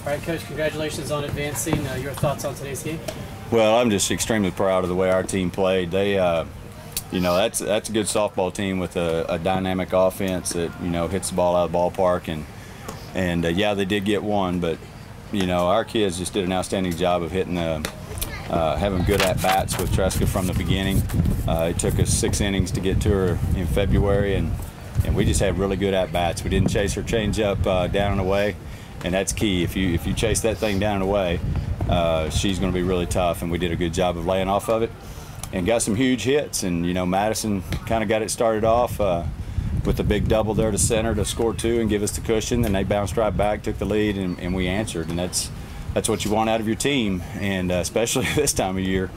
All right, Coach, congratulations on advancing. Your thoughts on today's game? Well, I'm just extremely proud of the way our team played. They, you know, that's a good softball team with a dynamic offense that, you know, hits the ball out of the ballpark. And yeah, they did get one, but, you know, our kids just did an outstanding job of hitting having good at-bats with Tresca from the beginning. It took us 6 innings to get to her in February, and we just had really good at-bats. We didn't chase her change-up down and away, and that's key. If you chase that thing down and away, she's going to be really tough, and we did a good job of laying off of it and got some huge hits. And, you know, Madison kind of got it started off with a big double there to center to score 2 and give us the cushion, and they bounced right back, took the lead, and we answered. And that's what you want out of your team, and especially this time of year,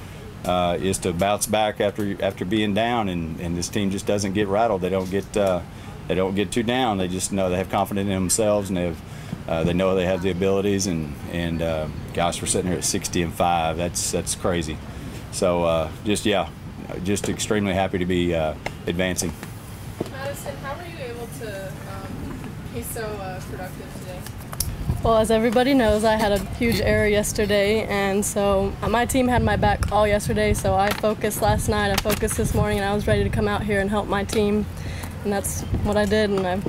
is to bounce back after being down. And this team just doesn't get rattled. They don't get too down. They just know they have confidence in themselves, and they know they have the abilities. And gosh, we're sitting here at 60-5. That's crazy. So just extremely happy to be advancing. Madison, how were you able to be so productive today? Well, as everybody knows, I had a huge error yesterday, and so my team had my back all yesterday, so I focused last night, I focused this morning, and I was ready to come out here and help my team, and that's what I did, and I'm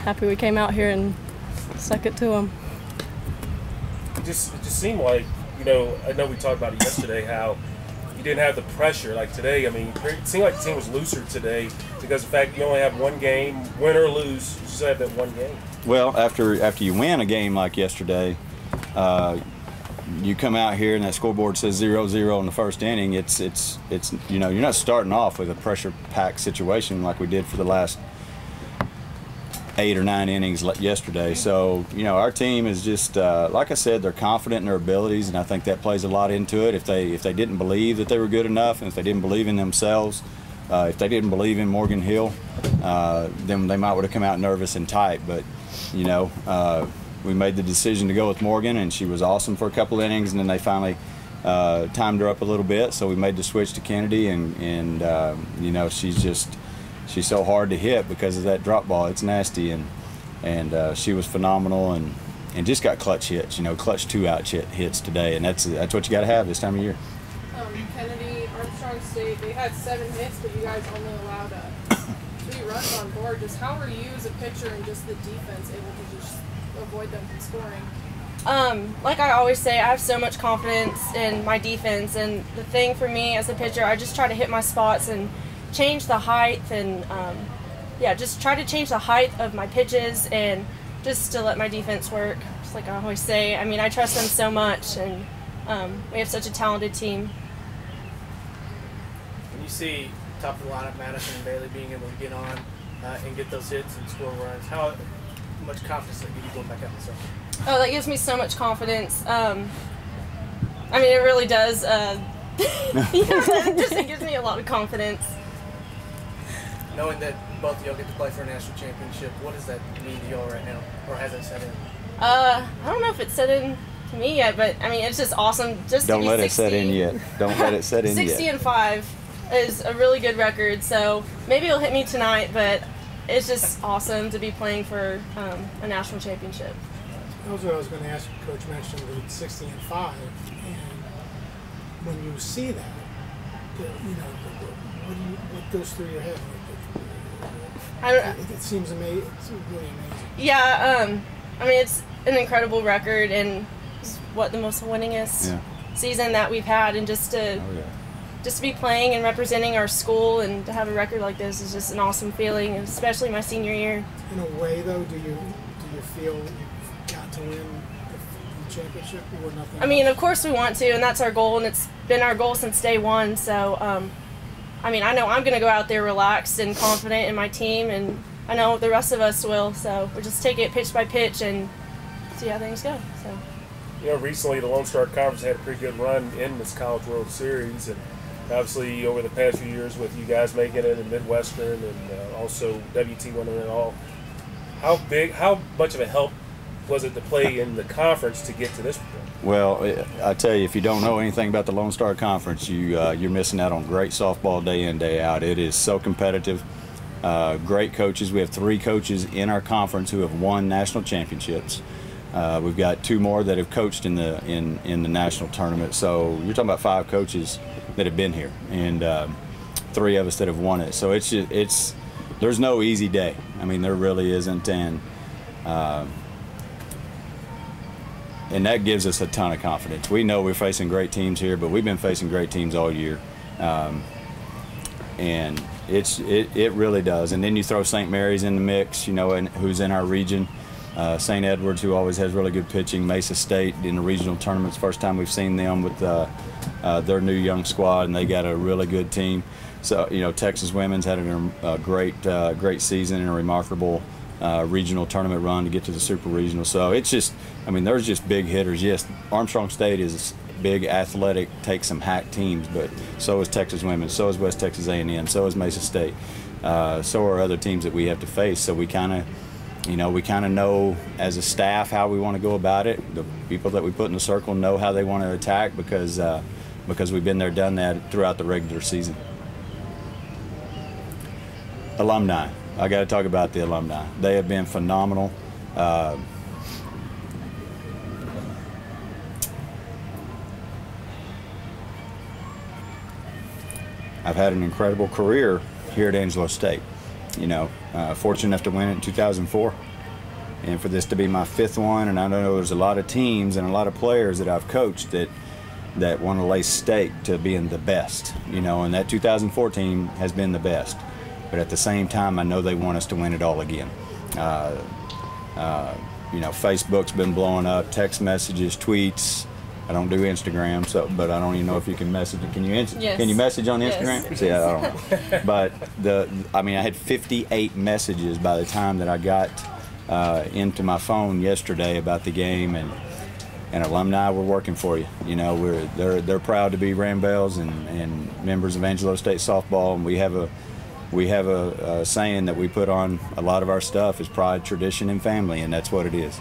happy we came out here and stuck it to them. It just seemed like, you know, I know we talked about it yesterday, how you didn't have the pressure. Like today, I mean, it seemed like the team was looser today because of the fact you only have one game, win or lose, you just have that one game. Well, after you win a game like yesterday, you come out here and that scoreboard says 0-0 in the first inning. It's you know, you're not starting off with a pressure-packed situation like we did for the last 8 or 9 innings yesterday. So, you know, our team is just like I said, they're confident in their abilities, and I think that plays a lot into it. If they didn't believe that they were good enough, and if they didn't believe in themselves, if they didn't believe in Morgan Hill, then they might would have come out nervous and tight. But you know, we made the decision to go with Morgan, and she was awesome for a couple innings, and then they finally timed her up a little bit, so we made the switch to Kennedy, and you know, she's so hard to hit because of that drop ball. It's nasty, and she was phenomenal, and just got clutch hits, you know, clutch 2-out hits today, and that's what you got to have this time of year. Kennedy, Armstrong State, they had 7 hits, but you guys only allowed 3 runs on board. Just how were you as a pitcher and just the defense able to just avoid them from scoring? Like I always say, I have so much confidence in my defense, and the thing for me as a pitcher, I just try to hit my spots and change the height, and just try to change the height of my pitches, and just to let my defense work, just like I always say. I mean, I trust them so much, and we have such a talented team. When you see top of the lineup Madison and Bailey being able to get on and get those hits and score runs, how much confidence that you going back out in the circle? Oh, that gives me so much confidence. I mean, it really does. It gives me a lot of confidence. Knowing that both of y'all get to play for a national championship, what does that mean to y'all right now, or has it set in? I don't know if it's set in to me yet, but I mean, it's just awesome. Just don't to be let 60, it set in yet. Don't let it set in 60 yet. 60-5 is a really good record, so maybe it'll hit me tonight, but it's just awesome to be playing for a national championship. That was what I was going to ask. Coach mentioned the 60-5, and when you see that, you know, what goes through your head? It seems amazing. It's really amazing. Yeah, I mean, it's an incredible record, and it's the most winningest season that we've had, and just to be playing and representing our school and to have a record like this is just an awesome feeling, especially my senior year. In a way, though, do you feel you've got to win the championship or nothing? I mean, of course we want to, and that's our goal, and it's been our goal since day one. So, I mean, I know I'm going to go out there relaxed and confident in my team, and I know the rest of us will. So we'll just take it pitch by pitch and see how things go. So, you know, recently the Lone Star Conference had a pretty good run in this College World Series, and obviously over the past few years with you guys making it in Midwestern and also WT winning it all, how much of a help was it to play in the conference to get to this point? Well, I tell you, if you don't know anything about the Lone Star Conference, you're missing out on great softball day in, day out. It is so competitive. Great coaches. We have 3 coaches in our conference who have won national championships. We've got 2 more that have coached in the national tournament. So you're talking about 5 coaches that have been here, and 3 of us that have won it. So there's no easy day. I mean, there really isn't, and that gives us a ton of confidence. We know we're facing great teams here, but we've been facing great teams all year, and it really does. And then you throw St. Mary's in the mix, and who's in our region. St. Edwards, who always has really good pitching. Mesa State in the regional tournaments. First time we've seen them with their new young squad, and they got a really good team. So Texas women's had a great season and a remarkable regional tournament run to get to the super regional. So it's just, there's just big hitters. Yes, Armstrong State is big, athletic, take some hack teams, but so is Texas women, so is West Texas A&M, so is Mesa State, so are other teams that we have to face. So we kind of know as a staff how we want to go about it. The people that we put in the circle know how they want to attack because we've been there, done that throughout the regular season. Alumni. I got to talk about the alumni. They have been phenomenal. I've had an incredible career here at Angelo State. Fortunate enough to win it in 2004, and for this to be my 5th one. And I know there's a lot of teams and a lot of players that I've coached that want to lay stake to being the best. And that 2004 team has been the best. But at the same time, I know they want us to win it all again. Facebook's been blowing up, text messages, tweets. I don't do Instagram, but I don't even know if you can message. Can you Yes. Can you message on Instagram? Yes. See, I don't know. But I had 58 messages by the time that I got into my phone yesterday about the game, and alumni were working for you. They're proud to be Rambells and members of Angelo State softball, and we have a saying that we put on a lot of our stuff is pride, tradition, and family, and that's what it is.